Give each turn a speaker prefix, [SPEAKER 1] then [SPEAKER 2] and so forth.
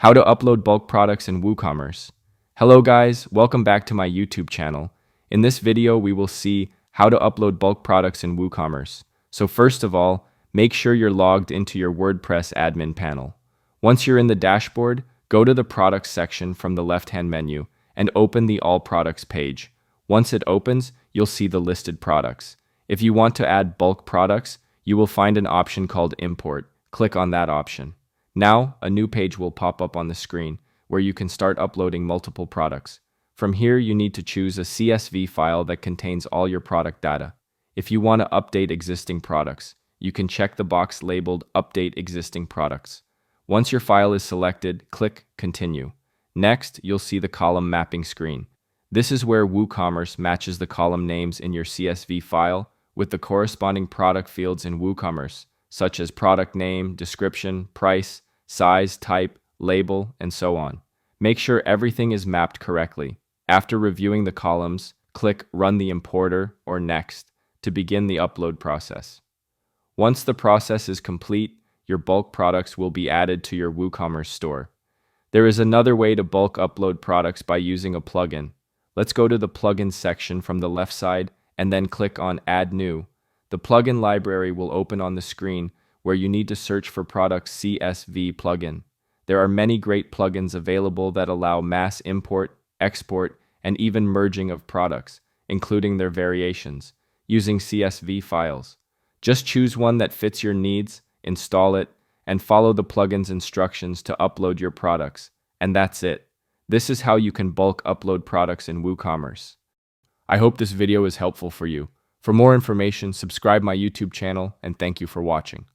[SPEAKER 1] How to upload bulk products in WooCommerce. Hello guys, welcome back to my YouTube channel. In this video, we will see how to upload bulk products in WooCommerce. So first of all, make sure you're logged into your WordPress admin panel. Once you're in the dashboard, go to the products section from the left-hand menu and open the All Products page. Once it opens, you'll see the listed products. If you want to add bulk products, you will find an option called Import. Click on that option. Now, a new page will pop up on the screen where you can start uploading multiple products. From here, you need to choose a CSV file that contains all your product data. If you want to update existing products, you can check the box labeled Update Existing Products. Once your file is selected, click Continue. Next, you'll see the column mapping screen. This is where WooCommerce matches the column names in your CSV file with the corresponding product fields in WooCommerce, such as product name, description, price, size, type, label, and so on. Make sure everything is mapped correctly. After reviewing the columns, click Run the Importer or Next to begin the upload process. Once the process is complete, your bulk products will be added to your WooCommerce store. There is another way to bulk upload products by using a plugin. Let's go to the Plugins section from the left side and then click on Add New. The plugin library will open on the screen where you need to search for product CSV plugin. There are many great plugins available that allow mass import, export, and even merging of products, including their variations, using CSV files. Just choose one that fits your needs, install it, and follow the plugin's instructions to upload your products. And that's it. This is how you can bulk upload products in WooCommerce. I hope this video is helpful for you. For more information, subscribe my YouTube channel, and thank you for watching.